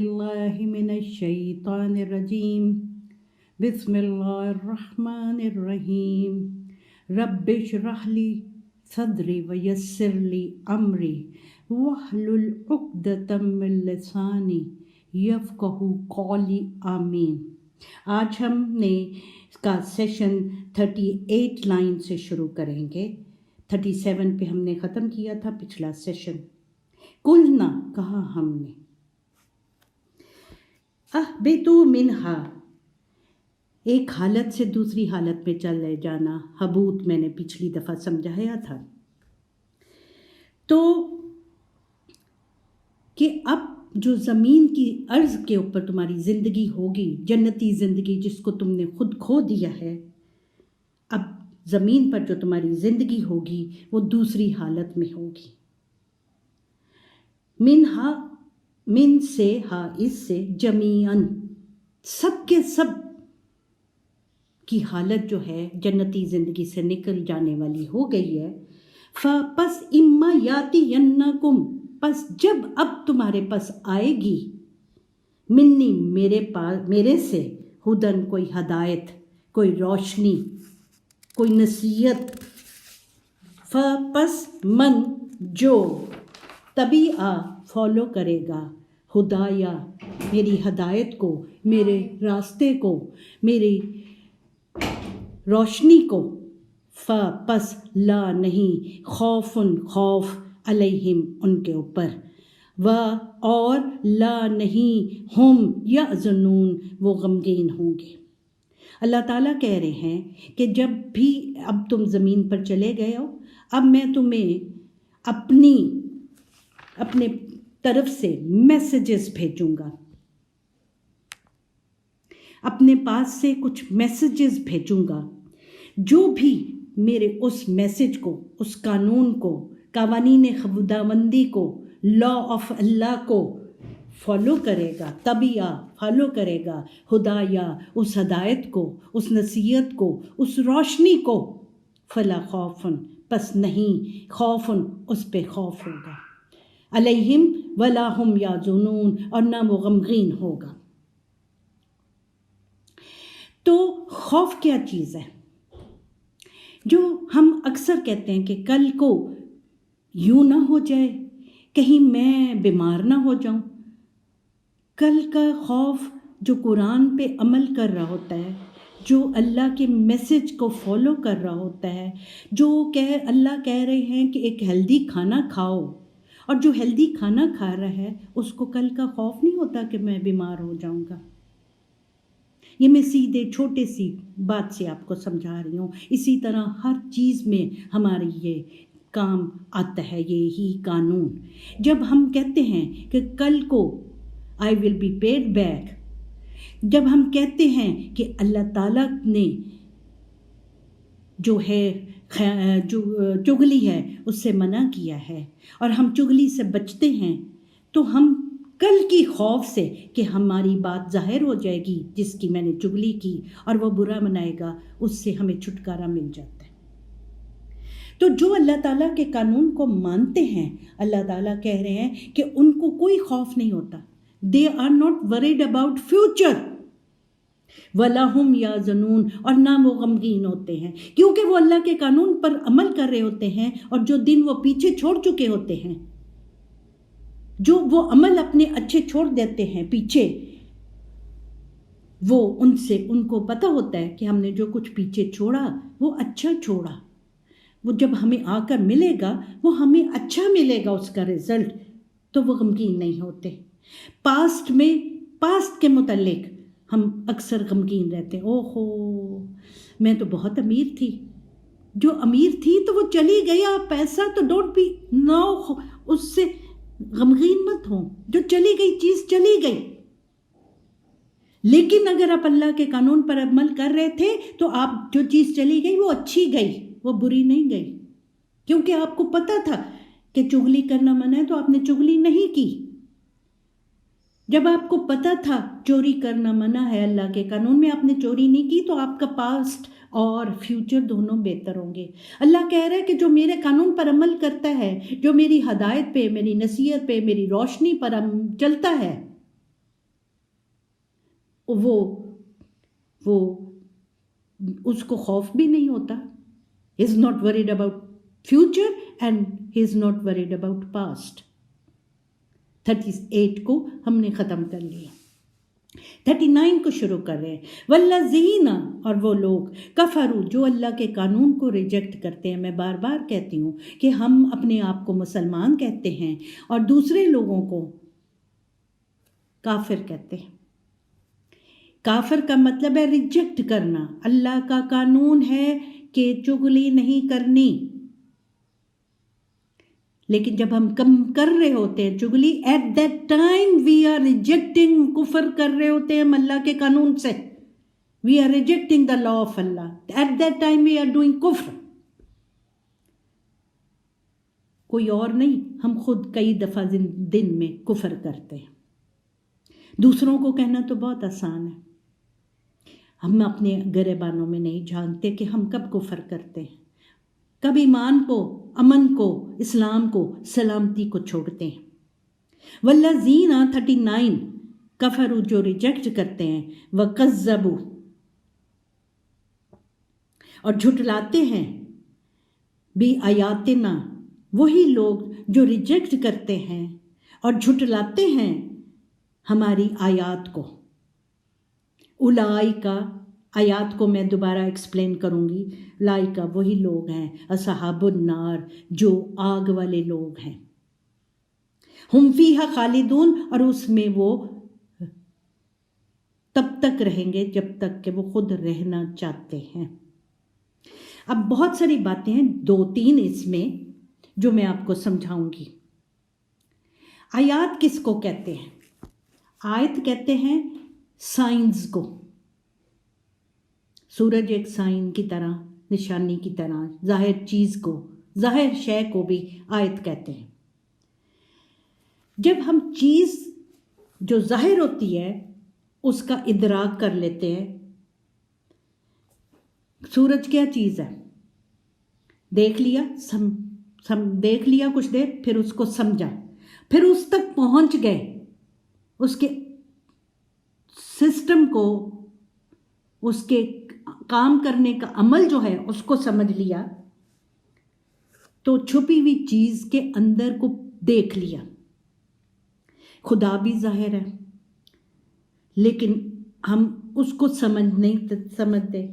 الله من الشيطان الرجيم بسم الله الرحمن الرحيم رب اشرح لي صدري ويسر لي أمري واحلل عقدة من لساني يفقهوا قولي آمین۔ آج ہم نے اس کا سیشن 38 لائن سے شروع کریں گے۔ 37 پہ ہم نے ختم کیا تھا پچھلا سیشن۔ قلنا کہا ہم نے، اہبطوا منہا ایک حالت سے دوسری حالت میں چلے جانا، حبوط میں نے پچھلی دفعہ سمجھایا تھا۔ تو کہ اب جو زمین کی عرض کے اوپر تمہاری زندگی ہوگی، جنتی زندگی جس کو تم نے خود کھو دیا ہے، اب زمین پر جو تمہاری زندگی ہوگی وہ دوسری حالت میں ہوگی۔ منہا، من سے، ہا اس سے، جمیعاً سب کے سب کی حالت جو ہے جنتی زندگی سے نکل جانے والی ہو گئی ہے۔ پس اما یاتینکم، پس جب اب تمہارے پاس آئے گی، منی میرے سے، ہدن کوئی ہدایت، کوئی روشنی، کوئی نصیحت، پس من جو تبھی فالو کرے گا ہدایا میری ہدایت کو، میرے راستے کو، میری روشنی کو، پس لا نہیں، خوف علیہم ان کے اوپر، اور لا نہیں ہم یحزنون وہ غمگین ہوں گے۔ اللہ تعالیٰ کہہ رہے ہیں کہ جب بھی اب تم زمین پر چلے گئے ہو، اب میں تمہیں اپنے طرف سے میسیجز بھیجوں گا، اپنے پاس سے کچھ میسیجز بھیجوں گا۔ جو بھی میرے اس میسیج کو، اس قانون کو، قوانین خداوندی کو، لا آف اللہ کو فالو کرے گا، طبیعہ فالو کرے گا، ہدایہ اس ہدایت کو، اس نصیحت کو، اس روشنی کو، فلا خوفن پس نہیں، خوفن اس پہ خوف ہوگا، علیہم ولا ہم یحزنون اور نہ وہ غمگین ہوگا۔ تو خوف کیا چیز ہے؟ جو ہم اکثر کہتے ہیں کہ کل کو یوں نہ ہو جائے، کہیں میں بیمار نہ ہو جاؤں۔ کل کا خوف جو قرآن پہ عمل کر رہا ہوتا ہے، جو اللہ کے میسج کو فالو کر رہا ہوتا ہے، جو اللہ کہہ رہے ہیں کہ ایک ہیلدی کھانا کھاؤ، اور جو ہیلدی کھانا کھا رہا ہے اس کو کل کا خوف نہیں ہوتا کہ میں بیمار ہو جاؤں گا۔ یہ میں سیدھے چھوٹے سی بات سے آپ کو سمجھا رہی ہوں۔ اسی طرح ہر چیز میں ہماری یہ کام آتا ہے یہی قانون۔ جب ہم کہتے ہیں کہ کل کو آئی ول بی پیڈ بیک، جب ہم کہتے ہیں کہ اللہ تعالیٰ نے جو ہے جو چغلی ہے اس سے منع کیا ہے، اور ہم چغلی سے بچتے ہیں، تو ہم کل کی خوف سے کہ ہماری بات ظاہر ہو جائے گی جس کی میں نے چغلی کی اور وہ برا منائے گا، اس سے ہمیں چھٹکارا مل جاتا ہے۔ تو جو اللہ تعالیٰ کے قانون کو مانتے ہیں، اللہ تعالیٰ کہہ رہے ہیں کہ ان کو کوئی خوف نہیں ہوتا۔ They are not worried about future ولا ہم یحزنون اور نہ وہ غمگین ہوتے ہیں، کیونکہ وہ اللہ کے قانون پر عمل کر رہے ہوتے ہیں، اور جو دن وہ پیچھے چھوڑ چکے ہوتے ہیں، جو وہ عمل اپنے اچھے چھوڑ دیتے ہیں پیچھے، وہ ان کو پتہ ہوتا ہے کہ ہم نے جو کچھ پیچھے چھوڑا وہ اچھا چھوڑا، وہ جب ہمیں آ کر ملے گا وہ ہمیں اچھا ملے گا اس کا رزلٹ، تو وہ غمگین نہیں ہوتے۔ پاسٹ کے متعلق ہم اکثر غمگین رہتے ہیں، اوہو میں تو بہت امیر تھی، جو امیر تھی تو وہ چلی گیا پیسہ، تو ڈونٹ بی نو، اس سے غمگین مت ہوں، جو چلی گئی چیز چلی گئی۔ لیکن اگر آپ اللہ کے قانون پر عمل کر رہے تھے تو آپ جو چیز چلی گئی وہ اچھی گئی، وہ بری نہیں گئی، کیونکہ آپ کو پتہ تھا کہ چغلی کرنا منع ہے تو آپ نے چغلی نہیں کی۔ جب آپ کو پتہ تھا چوری کرنا منع ہے اللہ کے قانون میں، آپ نے چوری نہیں کی، تو آپ کا پاسٹ اور فیوچر دونوں بہتر ہوں گے۔ اللہ کہہ رہا ہے کہ جو میرے قانون پر عمل کرتا ہے، جو میری ہدایت پہ، میری نصیحت پہ، میری روشنی پر چلتا ہے، وہ اس کو خوف بھی نہیں ہوتا. He is not worried about future and he is not worried about past. 38 کو ہم نے ختم کر لیا. 39 کو شروع کر رہے ہیں. والذین، اور وہ لوگ، کفروا، جو اللہ کے قانون کو ریجیکٹ کرتے ہیں. میں بار بار کہتی ہوں کہ ہم اپنے آپ کو مسلمان کہتے ہیں اور دوسرے لوگوں کو کافر کہتے ہیں. کافر کا مطلب ہے ریجیکٹ کرنا. اللہ کا قانون ہے کہ چغلی نہیں کرنی، لیکن جب ہم کم کر رہے ہوتے ہیں چغلی، at that time we are rejecting, کفر کر رہے ہوتے ہیں ہم اللہ کے قانون سے. We are rejecting the law of Allah. At that time we are doing کفر. کوئی اور نہیں، ہم خود کئی دفعہ دن میں کفر کرتے ہیں. دوسروں کو کہنا تو بہت آسان ہے، ہم اپنے گریبانوں میں نہیں جانتے کہ ہم کب کفر کرتے ہیں، کب ایمان کو، امن کو، اسلام کو، سلامتی کو چھوڑتے ہیں. والذین 39 کفروا، جو ریجیکٹ کرتے ہیں، وکذبوا، اور جھٹلاتے ہیں، بھی آیاتنا، وہی لوگ جو ریجیکٹ کرتے ہیں اور جھٹلاتے ہیں ہماری آیات کو. اولئک، آیات کو میں دوبارہ ایکسپلین کروں گی. لائکا، وہی لوگ ہیں، اصحاب النار، جو آگ والے لوگ ہیں. ہم فیہا خالدون، اور اس میں وہ تب تک رہیں گے جب تک کہ وہ خود رہنا چاہتے ہیں. اب بہت ساری باتیں ہیں، 2-3 اس میں جو میں آپ کو سمجھاؤں گی. آیات کس کو کہتے ہیں؟ آیت کہتے ہیں سائنز کو. سورج ایک سائن کی طرح، نشانی کی طرح، ظاہر چیز کو، ظاہر شے کو بھی آیت کہتے ہیں. جب ہم چیز جو ظاہر ہوتی ہے اس کا ادراک کر لیتے ہیں. سورج کیا چیز ہے؟ دیکھ لیا، دیکھ لیا کچھ دیر، پھر اس کو سمجھا، پھر اس تک پہنچ گئے، اس کے سسٹم کو، اس کے کام کرنے کا عمل جو ہے اس کو سمجھ لیا، تو چھپی ہوئی چیز کے اندر کو دیکھ لیا. خدا بھی ظاہر ہے، لیکن ہم اس کو سمجھتے.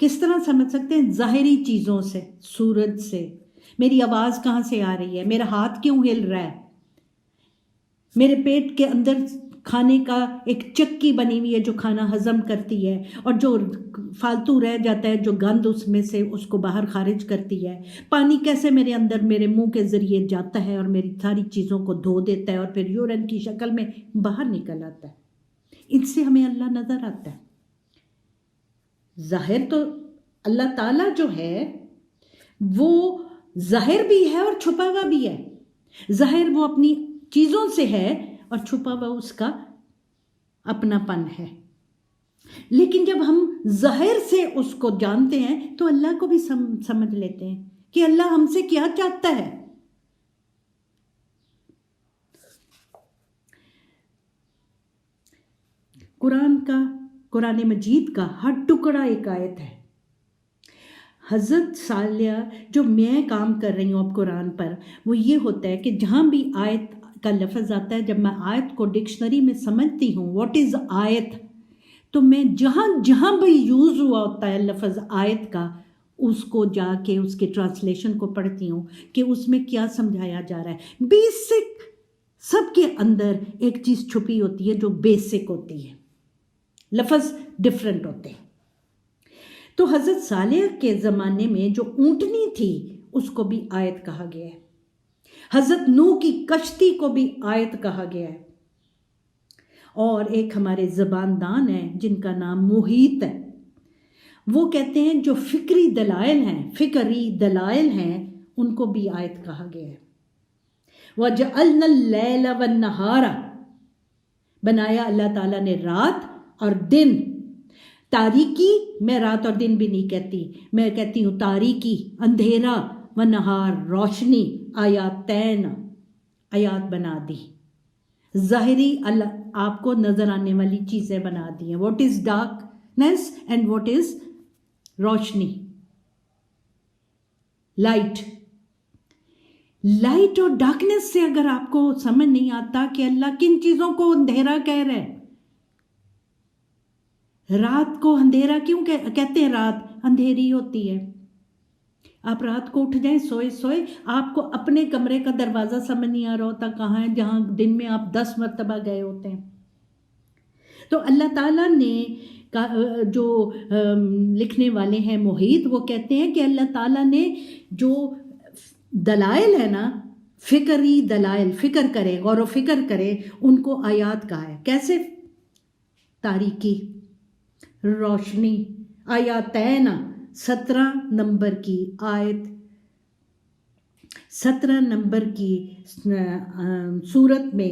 کس طرح سمجھ سکتے ہیں؟ ظاہری چیزوں سے، سورج سے. میری آواز کہاں سے آ رہی ہے؟ میرا ہاتھ کیوں ہل رہا ہے؟ میرے پیٹ کے اندر کھانے کا ایک چکی بنی ہوئی ہے جو کھانا ہضم کرتی ہے، اور جو فالتو رہ جاتا ہے، جو گند اس میں سے، اس کو باہر خارج کرتی ہے. پانی کیسے میرے اندر میرے منہ کے ذریعے جاتا ہے اور میری ساری چیزوں کو دھو دیتا ہے اور پھر یورین کی شکل میں باہر نکل آتا ہے. ان سے ہمیں اللہ نظر آتا ہے. ظاہر تو اللہ تعالیٰ جو ہے وہ ظاہر بھی ہے اور چھپا ہوا بھی ہے. ظاہر وہ اپنی چیزوں سے ہے اور چھپا ہوا اس کا اپنا پن ہے. لیکن جب ہم ظاہر سے اس کو جانتے ہیں تو اللہ کو بھی سمجھ لیتے ہیں کہ اللہ ہم سے کیا چاہتا ہے. قرآن مجید کا ہر ٹکڑا ایک آیت ہے. حضرت صالحہ جو میں کام کر رہی ہوں اب قرآن پر، وہ یہ ہوتا ہے کہ جہاں بھی آیت کا لفظ آتا ہے، جب میں آیت کو ڈکشنری میں سمجھتی ہوں واٹ از آیت، تو میں جہاں جہاں بھی یوز ہوا ہوتا ہے لفظ آیت کا، اس کو جا کے اس کے ٹرانسلیشن کو پڑھتی ہوں کہ اس میں کیا سمجھایا جا رہا ہے. بیسک، سب کے اندر ایک چیز چھپی ہوتی ہے جو بیسک ہوتی ہے، لفظ ڈفرینٹ ہوتے ہیں. تو حضرت صالح کے زمانے میں جو اونٹنی تھی اس کو بھی آیت کہا گیا ہے. حضرت نوح کی کشتی کو بھی آیت کہا گیا ہے. اور ایک ہمارے زباندان ہیں جن کا نام محیط ہے، وہ کہتے ہیں جو فکری دلائل ہیں ان کو بھی آیت کہا گیا ہے. وَجَعَلْنَا اللَّيْلَ وَالنَّهَارَ، بنایا اللہ تعالیٰ نے رات اور دن. تاریکی میں رات اور دن بھی نہیں کہتی، میں کہتی ہوں تاریکی، اندھیرا، ونہار، روشنی. آیاتین، آیات بنا دی. ظاہری آپ کو نظر آنے والی چیزیں بنا دی ہیں. What is darkness and what is روشنی, لائٹ اور ڈارکنیس سے اگر آپ کو سمجھ نہیں آتا کہ اللہ کن چیزوں کو اندھیرا کہہ رہے ہیں. رات کو اندھیرا کیوں کہتے ہیں؟ رات اندھیری ہوتی ہے. آپ رات کو اٹھ جائیں سوئے آپ کو اپنے کمرے کا دروازہ سمجھ نہیں آ رہا ہوتا کہاں ہے, جہاں دن میں آپ 10 مرتبہ گئے ہوتے ہیں. تو اللہ تعالیٰ نے جو لکھنے والے ہیں محیط, وہ کہتے ہیں کہ اللہ تعالیٰ نے جو دلائل ہے نا, فکری دلائل, فکر کرے, غور و فکر کرے, ان کو آیات کہا ہے. کیسے؟ تاریکی, روشنی. آیاتین 17 نمبر کی آیت, 17 نمبر کی سورت میں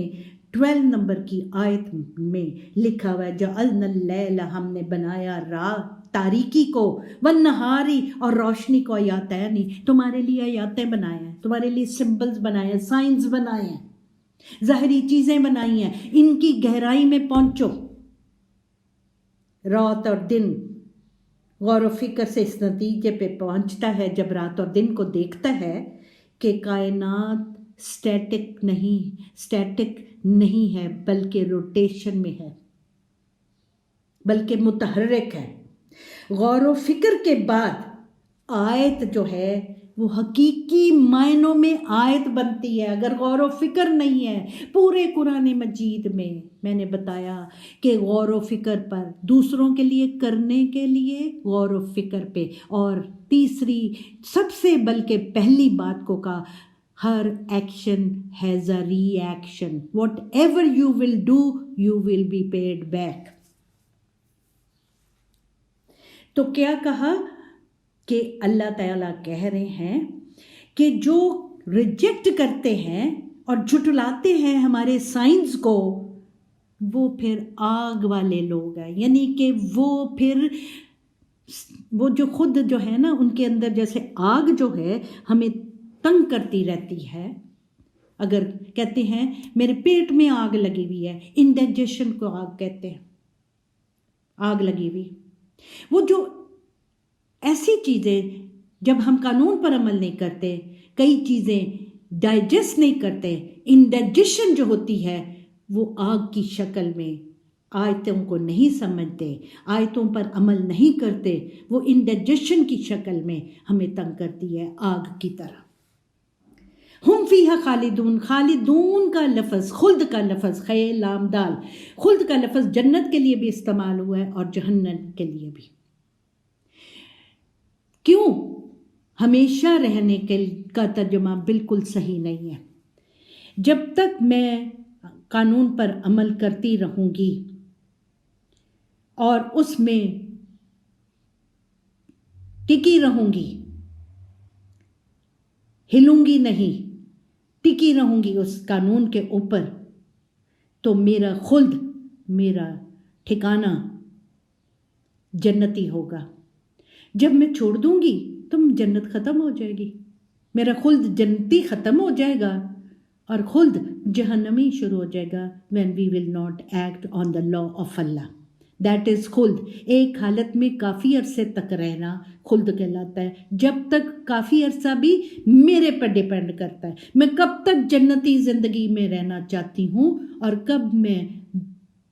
12 نمبر کی آیت میں لکھا ہوا ہے جعلنا اللیل, ہم نے بنایا رات تاریکی کو, والنہاری, اور روشنی کو. آیاتین, تمہارے لیے آیاتیں بنائے ہیں, تمہارے لیے سمبلز بنائے ہیں, سائنز بنائے ہیں, ظاہری چیزیں بنائی ہیں. ان کی گہرائی میں پہنچو. رات اور دن غور و فکر سے اس نتیجے پہ پہنچتا ہے جب رات اور دن کو دیکھتا ہے کہ کائنات سٹیٹک نہیں ہے بلکہ روٹیشن میں ہے, بلکہ متحرک ہے. غور و فکر کے بعد آیت جو ہے وہ حقیقی معنوں میں آیت بنتی ہے. اگر غور و فکر نہیں ہے پورے قرآن مجید میں نے بتایا کہ غور و فکر پر, دوسروں کے لیے کرنے کے لیے غور و فکر پہ, اور تیسری سب سے بلکہ پہلی بات کو کہا, ہر action has a reaction. Whatever you will do you will be paid back. تو کیا کہا کہ اللہ تعالیٰ کہہ رہے ہیں کہ جو ریجیکٹ کرتے ہیں اور جھٹلاتے ہیں ہمارے سائنس کو, وہ پھر آگ والے لوگ ہیں. یعنی کہ وہ جو خود جو ہے نا, ان کے اندر جیسے آگ جو ہے ہمیں تنگ کرتی رہتی ہے. اگر کہتے ہیں میرے پیٹ میں آگ لگی ہوئی ہے, انڈائجیشن کو آگ کہتے ہیں, آگ لگی ہوئی. وہ جو ایسی چیزیں جب ہم قانون پر عمل نہیں کرتے, کئی چیزیں ڈائجسٹ نہیں کرتے, انڈائجیشن جو ہوتی ہے وہ آگ کی شکل میں, آیتوں کو نہیں سمجھتے, آیتوں پر عمل نہیں کرتے, وہ انڈائجیشن کی شکل میں ہمیں تنگ کرتی ہے آگ کی طرح. ہم فیہا خالدون, خالدون کا لفظ, خلد کا لفظ, خے لام دال, خلد کا لفظ جنت کے لیے بھی استعمال ہوا ہے اور جہنم کے لیے بھی. کیوں؟ ہمیشہ رہنے کا ترجمہ بالکل صحیح نہیں ہے. جب تک میں قانون پر عمل کرتی رہوں گی اور اس میں ٹکی رہوں گی, ہلوں گی نہیں, ٹکی رہوں گی اس قانون کے اوپر, تو میرا خلد, میرا ٹھکانہ جنتی ہوگا. جب میں چھوڑ دوں گی تو جنت ختم ہو جائے گی, میرا خلد جنتی ختم ہو جائے گا اور خلد جہنمی شروع ہو جائے گا. when we will not act on the law of Allah, that is خلد. ایک حالت میں کافی عرصے تک رہنا خلد کہلاتا ہے. جب تک کافی عرصہ بھی میرے پر ڈیپینڈ کرتا ہے, میں کب تک جنتی زندگی میں رہنا چاہتی ہوں اور کب میں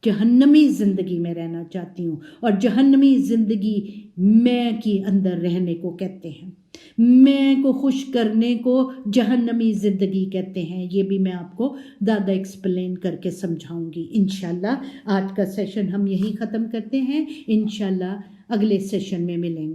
جہنمی زندگی میں رہنا چاہتی ہوں. اور جہنمی زندگی میں کے اندر رہنے کو کہتے ہیں, میں کو خوش کرنے کو جہنمی زندگی کہتے ہیں. یہ بھی میں آپ کو زیادہ ایکسپلین کر کے سمجھاؤں گی انشاءاللہ. آج کا سیشن ہم یہی ختم کرتے ہیں, انشاءاللہ اگلے سیشن میں ملیں گے.